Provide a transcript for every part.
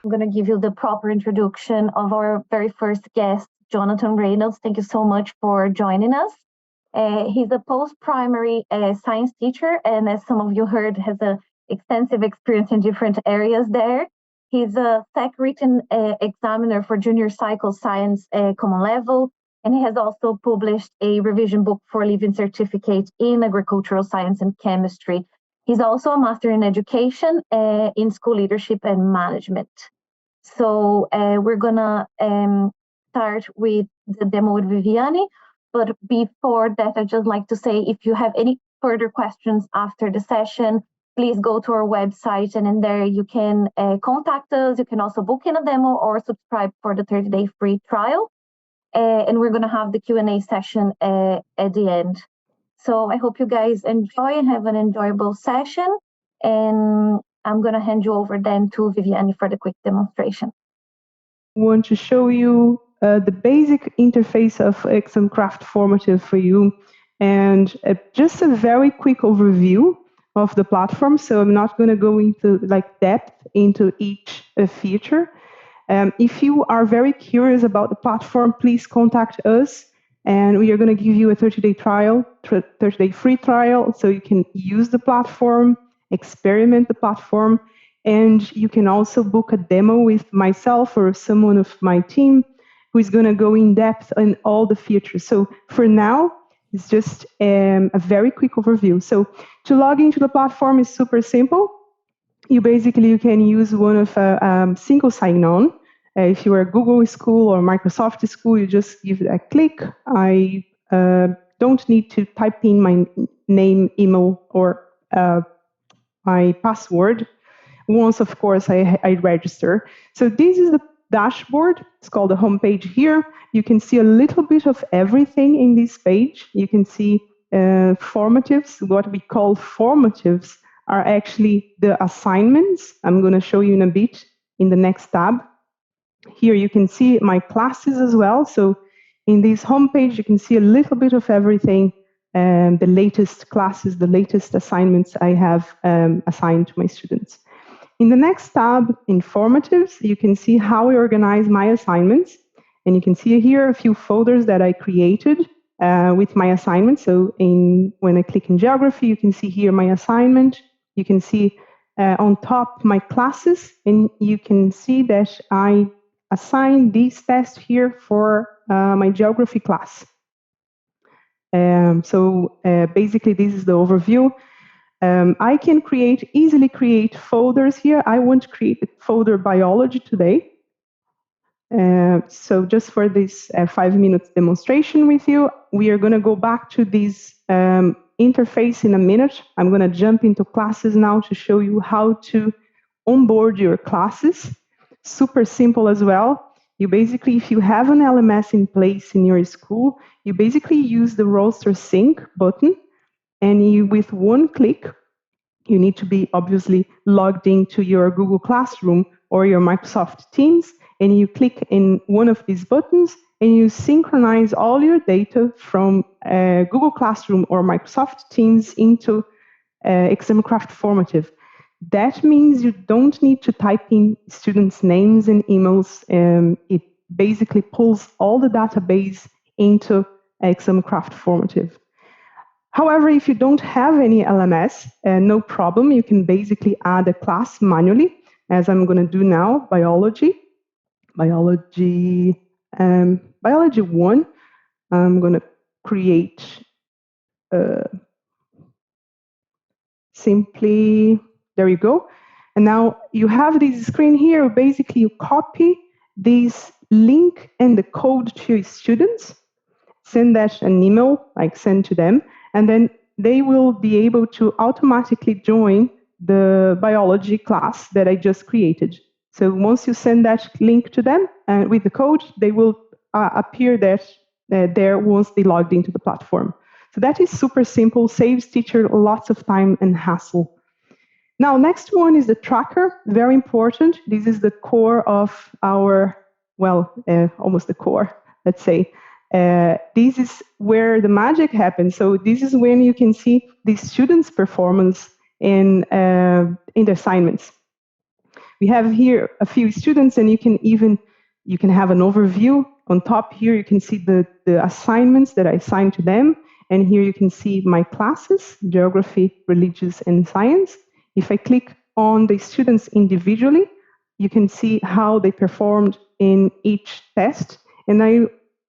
I'm going to give you the proper introduction of our very first guest, Jonathan Reynolds. Thank you so much for joining us. He's a post-primary science teacher, and as some of you heard, has an extensive experience in different areas there. He's a SEC written examiner for junior cycle science common level, and he has also published a revision book for Living Certificate in Agricultural Science and Chemistry. He's also a master in education in school leadership and management. So we're gonna start with the demo with Viviane. But before that, I'd just like to say, if you have any further questions after the session, please go to our website, and in there you can contact us. You can also book in a demo or subscribe for the 30-day free trial. And we're going to have the Q&A session at the end. So I hope you guys enjoy and have an enjoyable session. And I'm going to hand you over then to Viviane for the quick demonstration. I want to show you the basic interface of Examcraft Formative for you, and just a very quick overview of the platform. So I'm not going to go into depth into each feature. If you are very curious about the platform, please contact us, and we are going to give you a 30-day trial, 30-day free trial, so you can use the platform, experiment the platform, and you can also book a demo with myself or someone of my team who is going to go in depth on all the features. So for now, it's just a very quick overview. So to log into the platform is super simple. You can use one of a single sign-on. If you are a Google school or Microsoft school, you just give it a click. I don't need to type in my name, email, or my password. Once, of course, I register. So this is the dashboard. It's called the homepage here. You can see a little bit of everything in this page. You can see formatives. What we call formatives are actually the assignments. I'm going to show you in a bit in the next tab. Here you can see my classes as well. So in this homepage, you can see a little bit of everything, the latest classes, the latest assignments I have assigned to my students. In the next tab, Informatives, you can see how I organize my assignments. And you can see here a few folders that I created with my assignments. So when I click in Geography, you can see here my assignment. You can see on top my classes, and you can see that I assign these tests here for my Geography class. Basically, this is the overview. I can easily create folders here. I want to create a folder biology today. So just for this 5 minutes demonstration with you, we are going to go back to this interface in a minute. I'm going to jump into classes now to show you how to onboard your classes. Super simple as well. You basically, if you have an LMS in place in your school, you basically use the roster sync button, and with one click, you need to be obviously logged into your Google Classroom or your Microsoft Teams, and you click in one of these buttons, and you synchronize all your data from Google Classroom or Microsoft Teams into Examcraft Formative. That means you don't need to type in students' names and emails. It basically pulls all the database into Examcraft Formative. However, if you don't have any LMS, no problem. You can basically add a class manually, as I'm going to do now, biology 1. I'm going to create simply, there you go. And now you have this screen here. Basically, you copy this link and the code to your students, send that an email, send to them, and then they will be able to automatically join the biology class that I just created. So once you send that link to them with the code, they will appear there once they logged into the platform. So that is super simple, saves teacher lots of time and hassle. Now, next one is the tracker, very important. This is the core of our, almost the core, let's say. This is where the magic happens. So this is when you can see the students' performance in the assignments. we have here a few students, and you can have an overview. On top here, you can see the assignments that I assigned to them. And here you can see my classes, geography, religious, and science. If I click on the students individually, you can see how they performed in each test. And I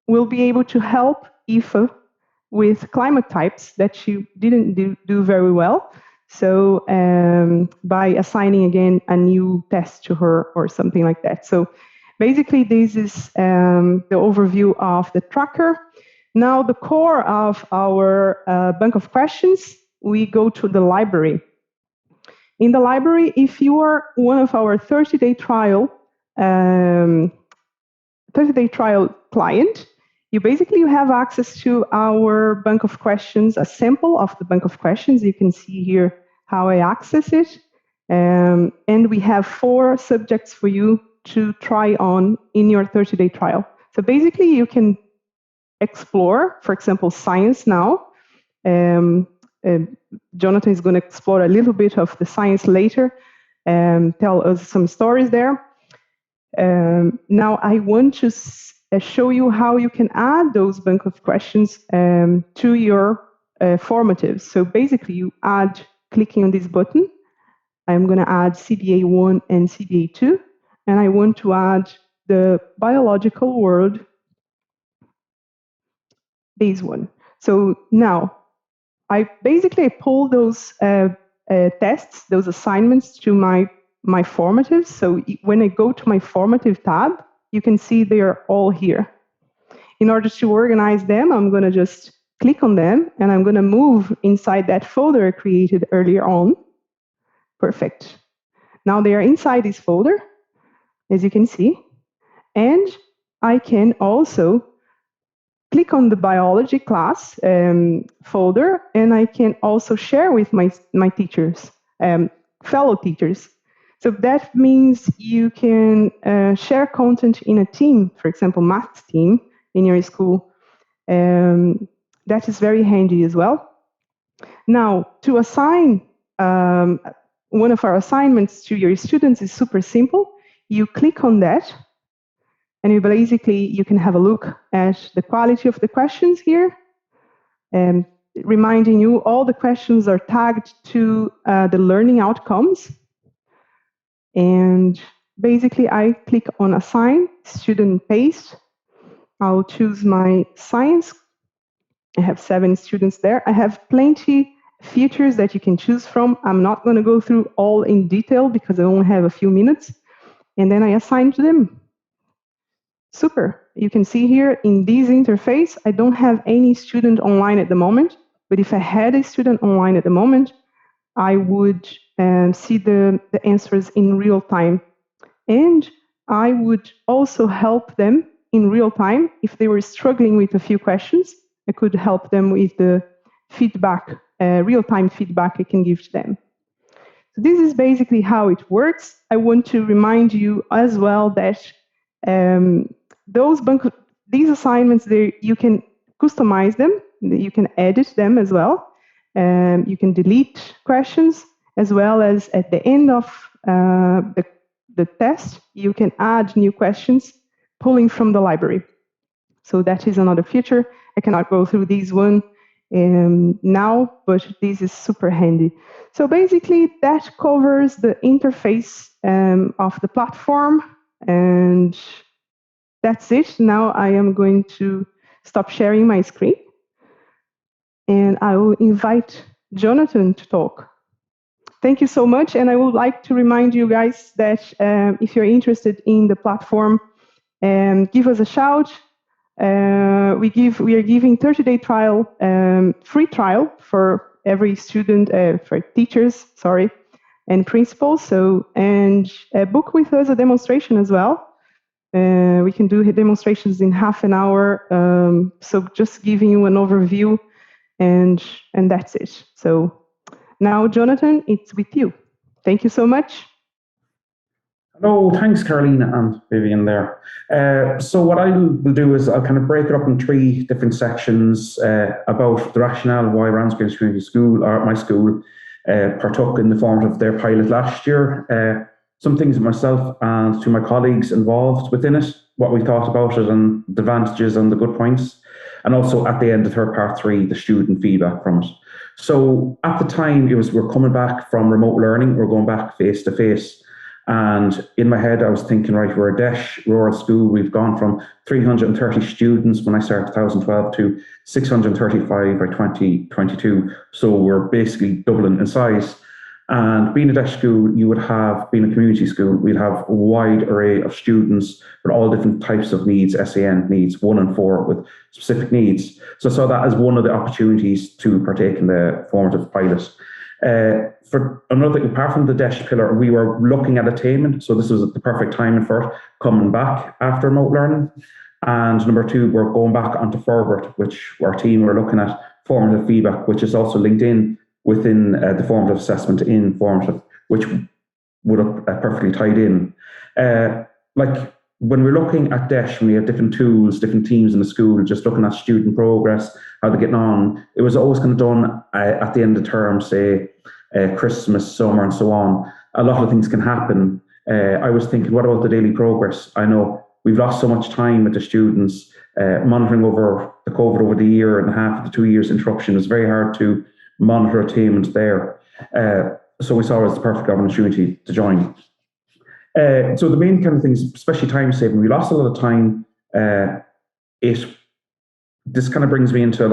will be able to help Aoife with climate types that she didn't do very well. So by assigning again a new test to her or something like that. So basically this is the overview of the tracker. Now the core of our bank of questions, we go to the library. In the library, if you are one of our 30-day trial 30-day trial client, you have access to our bank of questions, a sample of the bank of questions. You can see here how I access it. And we have 4 subjects for you to try on in your 30-day trial. So basically, you can explore, for example, science now. Jonathan is going to explore a little bit of the science later and tell us some stories there. Now I want to show you how you can add those bank of questions to your formatives. So basically you add, clicking on this button, I'm going to add CBA 1 and CBA 2, and I want to add the biological world, this one. So now I basically pull those tests, those assignments to my formatives. So when I go to my formative tab, you can see they are all here. In order to organize them, I'm going to just click on them, and I'm going to move inside that folder I created earlier on. Perfect. Now they are inside this folder, as you can see. And I can also click on the biology class folder, and I can also share with my teachers, fellow teachers. So that means you can share content in a team, for example, math team in your school. That is very handy as well. Now, to assign one of our assignments to your students is super simple. You click on that, and you can have a look at the quality of the questions here. Reminding you, all the questions are tagged to the learning outcomes. And basically, I click on Assign, Student Paste. I'll choose my science. I have 7 students there. I have plenty features that you can choose from. I'm not going to go through all in detail because I only have a few minutes. And then I assign to them. Super. You can see here in this interface, I don't have any student online at the moment. But if I had a student online at the moment, I would see the answers in real time. And I would also help them in real time. If they were struggling with a few questions, I could help them with the feedback, real-time feedback I can give to them. So this is basically how it works. I want to remind you as well that these assignments, you can customize them, you can edit them as well. You can delete questions, as well as at the end of the test, you can add new questions pulling from the library. So that is another feature. I cannot go through this one now, but this is super handy. So basically, that covers the interface of the platform, and that's it. Now I am going to stop sharing my screen, and I will invite Jonathan to talk. Thank you so much, and I would like to remind you guys that if you're interested in the platform, give us a shout. We are giving 30-day trial, free trial for every student, for teachers, sorry, and principals. So, and book with us a demonstration as well. We can do demonstrations in half an hour. So just giving you an overview, and that's it. So now, Jonathan, it's with you. Thank you so much. Hello, thanks, Carolina and Vivian there. So what I will do is I'll kind of break it up in 3 different sections about the rationale why Ramsgate Community School, or my school, partook in the formative their pilot last year. some things myself and to my colleagues involved within it, what we thought about it and the advantages and the good points. And also at the end of her part 3, the student feedback from it. So at the time, we're coming back from remote learning, we're going back face to face. And in my head, I was thinking, right, we're a DESH rural school. We've gone from 330 students when I started 2012 to 635 by 2022. So we're basically doubling in size. And being a DESH school, you would have, being a community school, we'd have a wide array of students with all different types of needs, SEN needs, 1 and 4 with specific needs. So I saw that as one of the opportunities to partake in the formative pilot. For another thing, apart from the DESH pillar, we were looking at attainment. So this was the perfect timing for it, coming back after remote learning. And number 2, we're going back onto Forward, which our team were looking at formative feedback, which is also linked in within the formative assessment in Formative, which would have perfectly tied in. Like when we're looking at DESH, when we have different tools, different teams in the school, just looking at student progress, how they're getting on, it was always kind of done at the end of term, say Christmas, summer, and so on. A lot of things can happen. I was thinking, what about the daily progress? I know we've lost so much time with the students, monitoring over the COVID over the year and a half, the 2 years interruption. It was very hard to monitor attainment there. So we saw it as the perfect opportunity to join. So the main kind of things, especially time saving, we lost a lot of time. This kind of brings me into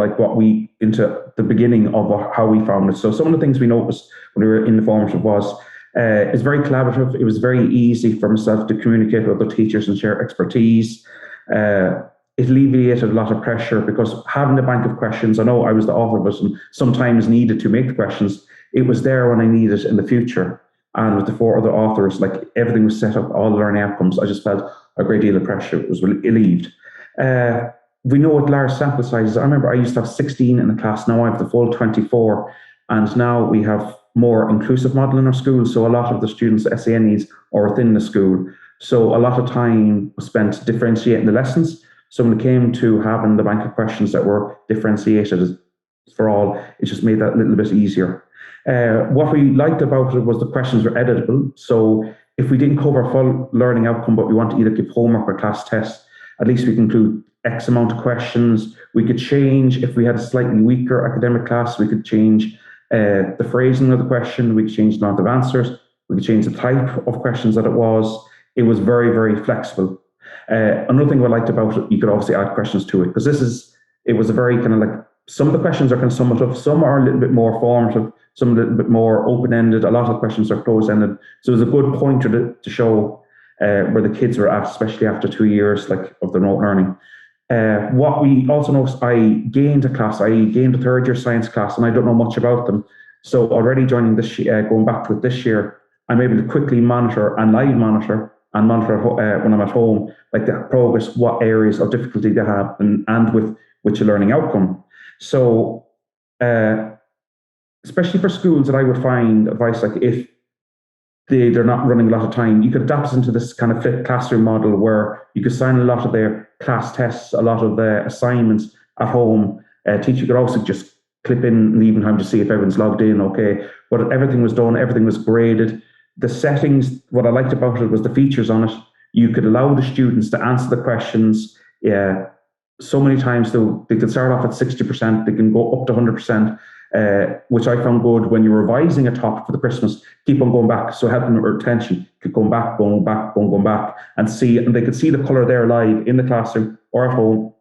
into the beginning of how we found it. So some of the things we noticed when we were in the formative was it's very collaborative. It was very easy for myself to communicate with other teachers and share expertise. It alleviated a lot of pressure because having a bank of questions, I know I was the author of it and sometimes needed to make the questions. It was there when I needed it in the future. And with the 4 other authors, like everything was set up, all the learning outcomes, I just felt a great deal of pressure was relieved. We know with large sample sizes, I remember I used to have 16 in a class, now I have the full 24. And now we have more inclusive model in our school. So a lot of the students' SEN needs are within the school. So a lot of time was spent differentiating the lessons. So when it came to having the bank of questions that were differentiated for all, it just made that a little bit easier. What we liked about it was the questions were editable. So if we didn't cover full learning outcome, but we want to either give homework or class tests, at least we can include X amount of questions. We could change, if we had a slightly weaker academic class, we could change the phrasing of the question, we could change the amount of answers, we could change the type of questions that it was. It was very, very flexible. Another thing I liked about it, you could obviously add questions to it, because it was a very kind of like, some of the questions are kind of summative, some are a little bit more formative, some a little bit more open-ended, a lot of questions are closed-ended. So it was a good pointer to show where the kids were at, especially after 2 years of the remote learning. What we also noticed, I gained a 3rd year science class, and I don't know much about them. So already joining this year, going back to it this year, I'm able to quickly monitor and live monitor and monitor when I'm at home, like the progress, what areas of difficulty they have, and with which learning outcome. So, especially for schools that I would find advice, like if they're not running a lot of time, you could adapt into this kind of flipped classroom model where you could assign a lot of their class tests, a lot of the assignments at home. Teacher could also just clip in leaving time to see if everyone's logged in, okay. But everything was done, everything was graded. The settings, what I liked about it was the features on it. You could allow the students to answer the questions. So many times they could start off at 60%, they can go up to 100%, which I found good when you're revising a topic for the Christmas, keep on going back. So helping with retention, keep going back, going back, and see, and they could see the color there live in the classroom or at home.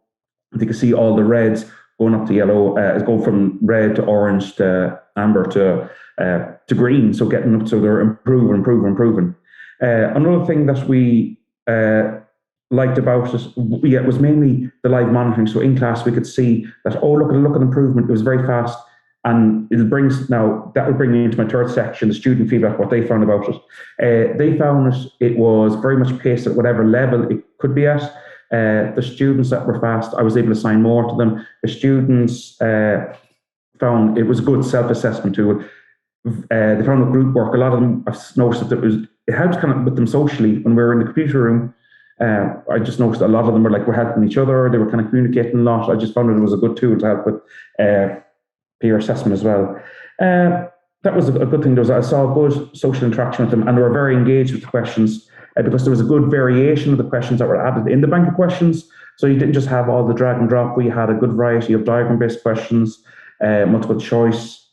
They could see all the reds going up to yellow, going from red to orange to amber to green. So getting up, so they're improving. Another thing that we liked about it, was mainly the live monitoring. So in class, we could see that, oh, look at improvement. It was very fast. And that will bring me into my 3rd section, the student feedback, what they found about it. They found it was very much paced at whatever level it could be at. The students that were fast, I was able to assign more to them. The students found it was a good self-assessment tool. They found with group work, a lot of them, I've noticed that it helped kind of with them socially. When we were in the computer room, I just noticed a lot of them were helping each other. They were kind of communicating a lot. I just found it was a good tool to help with peer assessment as well. that was a good thing. I saw good social interaction with them, and they were very engaged with the questions because there was a good variation of the questions that were added in the bank of questions. So you didn't just have all the drag and drop. We had a good variety of diagram-based questions, multiple choice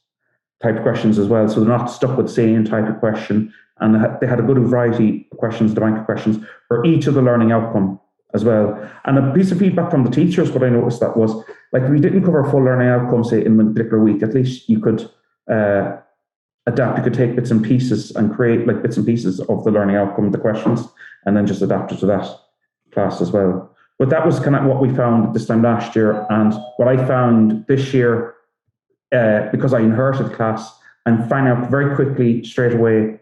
type questions as well. So they're not stuck with the same type of question, and they had a good variety of questions, the bank of questions for each of the learning outcome as well. And a piece of feedback from the teachers, what I noticed that was, like, we didn't cover full learning outcomes, say, in one particular week. At least you could adapt. You could take bits and pieces and create like bits and pieces of the learning outcome, the questions, and then just adapt it to that class as well. But that was kind of what we found this time last year. And what I found this year, because I inherited the class, I'm finding out very quickly, straight away,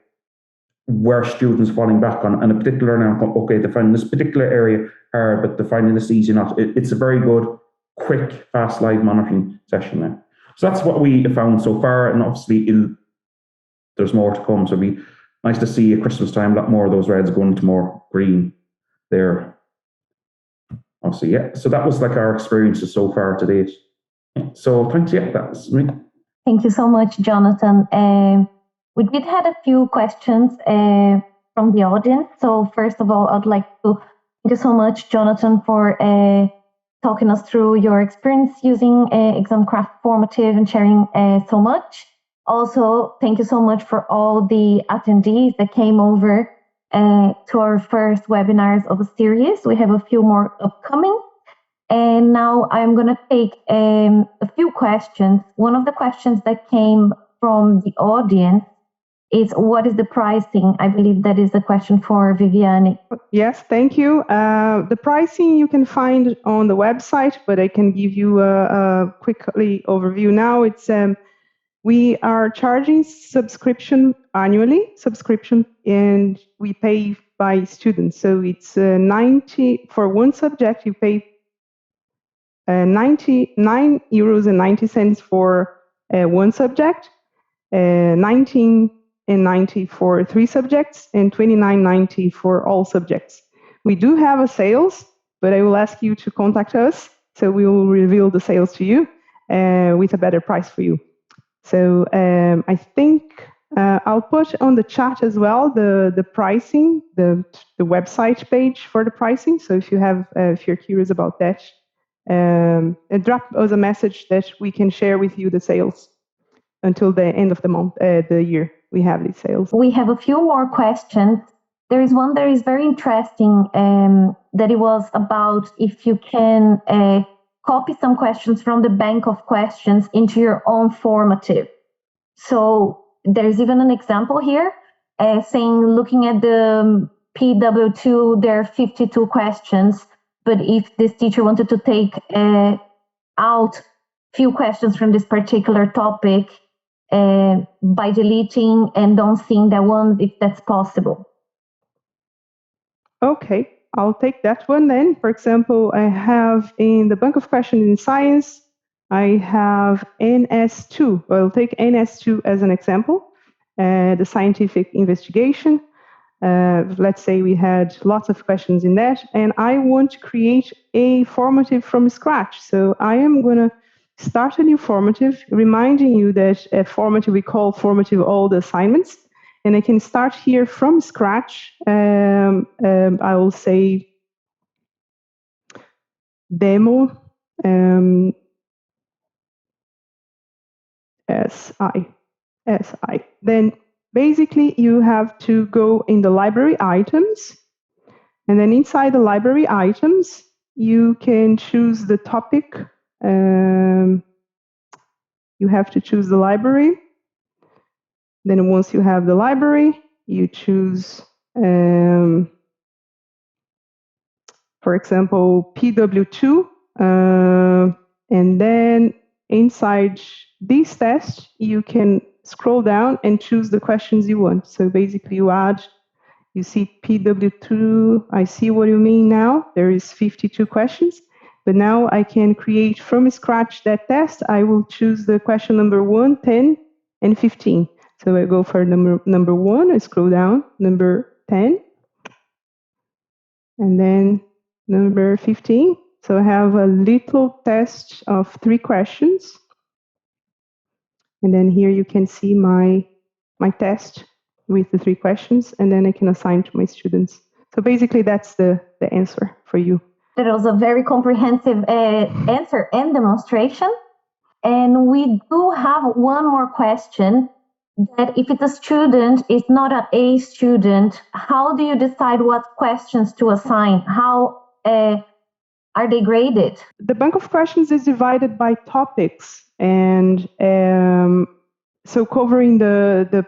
where students are falling back on a particular learning outcome. Okay, they're finding this particular area hard, but they're finding this easy enough. It's a very good, quick, fast live monitoring session now. So that's what we have found so far, and obviously there's more to come. So it'll be nice to see at Christmas time a lot more of those reds going to more green there. Obviously, yeah. So that was like our experiences so far to date. So thanks, yeah, that's me. Thank you so much, Jonathan. We did have a few questions from the audience. So first of all, I'd like to thank you so much, Jonathan, for talking us through your experience using Examcraft Formative and sharing so much. Also, thank you so much for all the attendees that came over to our first webinars of a series. We have a few more upcoming. And now I'm going to take a few questions. One of the questions that came from the audience is, what is the pricing? I believe that is the question for Viviane. Yes, thank you. The pricing you can find on the website, but I can give you a quickly overview now. It's we are charging subscription annually, and we pay by student. So it's 90 for one subject. You pay 99 euros and 90 cents for one subject, 19.90 for three subjects, and 29.90 for all subjects. We do have a sales, but I will ask you to contact us, so we will reveal the sales to you with a better price for you. So I think I'll put on the chat as well the pricing, the website page for the pricing. So if you're curious about that, and drop us a message that we can share with you the sales until the end of the month, the year. We have these sales. We have a few more questions. There is one that is very interesting, that it was about if you can copy some questions from the bank of questions into your own formative. So there's even an example here saying, looking at the PW2, there are 52 questions, but if this teacher wanted to take out few questions from this particular topic by deleting and don't seeing that one, if that's possible. Okay, I'll take that one then. For example, I have in the bank of questions in science, I have NS2. I'll take NS2 as an example, the scientific investigation. Let's say we had lots of questions in that, and I want to create a formative from scratch. So I am going to start a new formative, reminding you that a formative, we call formative all the assignments. And I can start here from scratch. I will say demo SI. Then basically you have to go in the library items. And then inside the library items, you can choose the topic. You have to choose the library. Then once you have the library, you choose, for example, PW2. And then inside this test, you can scroll down and choose the questions you want. So basically you see PW2, I see what you mean now. There is 52 questions. But now I can create from scratch that test. I will choose the question number 1, 10, and 15. So I go for number 1, I scroll down, number 10, and then number 15. So I have a little test of 3 questions. And then here you can see my test with the 3 questions, and then I can assign to my students. So basically that's the answer for you. That was a very comprehensive answer and demonstration. And we do have one more question, that if it's a student, it's not an A student, how do you decide what questions to assign? How are they graded? The bank of questions is divided by topics, and so covering the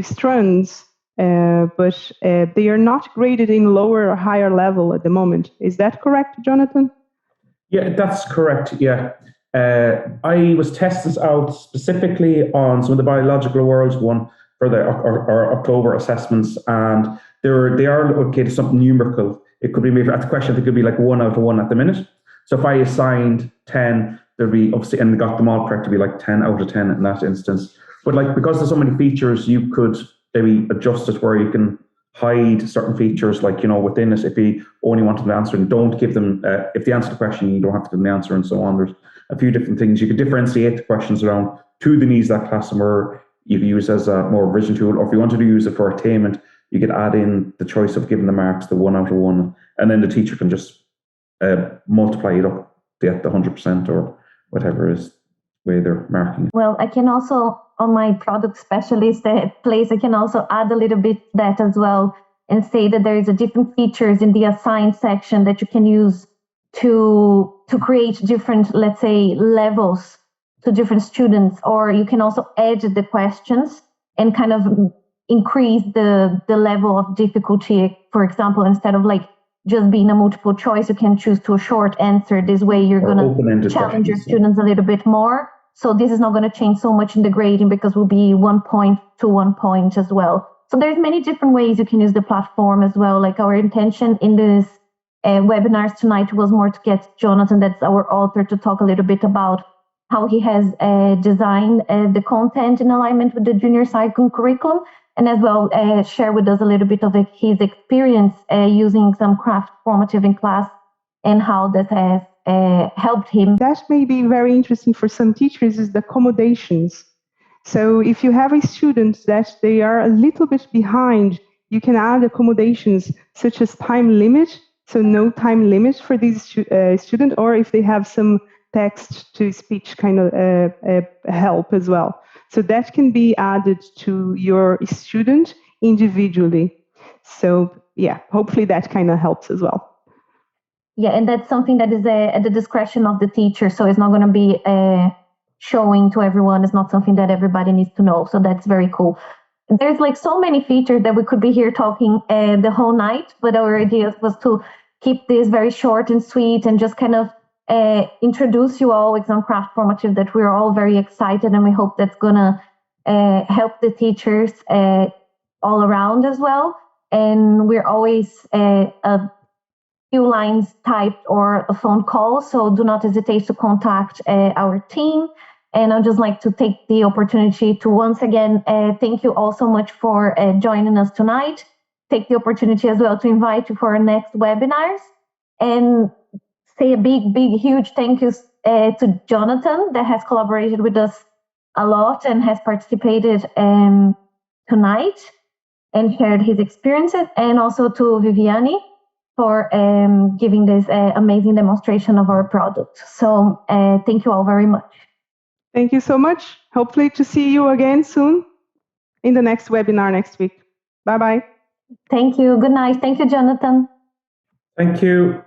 strands, but they are not graded in lower or higher level at the moment. Is that correct, Jonathan? Yeah, that's correct. Yeah. I was testing out specifically on some of the biological worlds one for the our October assessments, and they are located something numerical. It could be maybe at the question, it could be like 1 out of 1 at the minute. So if I assigned 10, there'd be obviously, and got them all correct, to be like 10 out of 10 in that instance. But like, because there's so many features, you could maybe adjust it where you can hide certain features, like, you know, within it. If you only want an answer, and don't give them, if they answer the question, you don't have to give them the answer, and so on. There's a few different things. You could differentiate the questions around to the needs of that class, and where you can use as a more revision tool, or if you wanted to use it for attainment, you could add in the choice of giving the marks, the 1 out of 1, and then the teacher can just multiply it up to get the 100% or whatever is way they're marking it. Well, I can also, on my product specialist place, I can also add a little bit that as well, and say that there is a different features in the assign section that you can use to create different, let's say, levels to different students, or you can also add the questions and kind of increase the level of difficulty. For example, instead of like just being a multiple choice, you can choose to a short answer. This way you're going to challenge your students a little bit more. So this is not going to change so much in the grading, because will be 1 point to 1 point as well. So there's many different ways you can use the platform as well. Like, our intention in this webinars tonight was more to get Jonathan, that's our author, to talk a little bit about how he has designed the content in alignment with the junior cycle curriculum, and as well share with us a little bit of his experience using Examcraft Formative in class, and how that has helped him. That may be very interesting for some teachers, is the accommodations. So if you have a student that they are a little bit behind, you can add accommodations such as time limit, so no time limit for these student, or if they have some text to speech kind of help as well. So that can be added to your student individually. So yeah, hopefully that kind of helps as well. Yeah, and that's something that is at the discretion of the teacher. So it's not going to be showing to everyone. It's not something that everybody needs to know. So that's very cool. There's like so many features that we could be here talking the whole night, but our idea was to keep this very short and sweet, and just kind of introduce you all Examcraft Formative, that we're all very excited, and we hope that's gonna help the teachers all around as well. And we're always a few lines typed or a phone call, so do not hesitate to contact our team. And I'd just like to take the opportunity to once again thank you all so much for joining us tonight. Take the opportunity as well to invite you for our next webinars, and say a big, huge thank you to Jonathan, that has collaborated with us a lot and has participated tonight and shared his experiences, and also to Viviani for giving this amazing demonstration of our product. So thank you all very much. Thank you so much. Hopefully to see you again soon in the next webinar next week. Bye-bye. Thank you. Good night. Thank you, Jonathan. Thank you.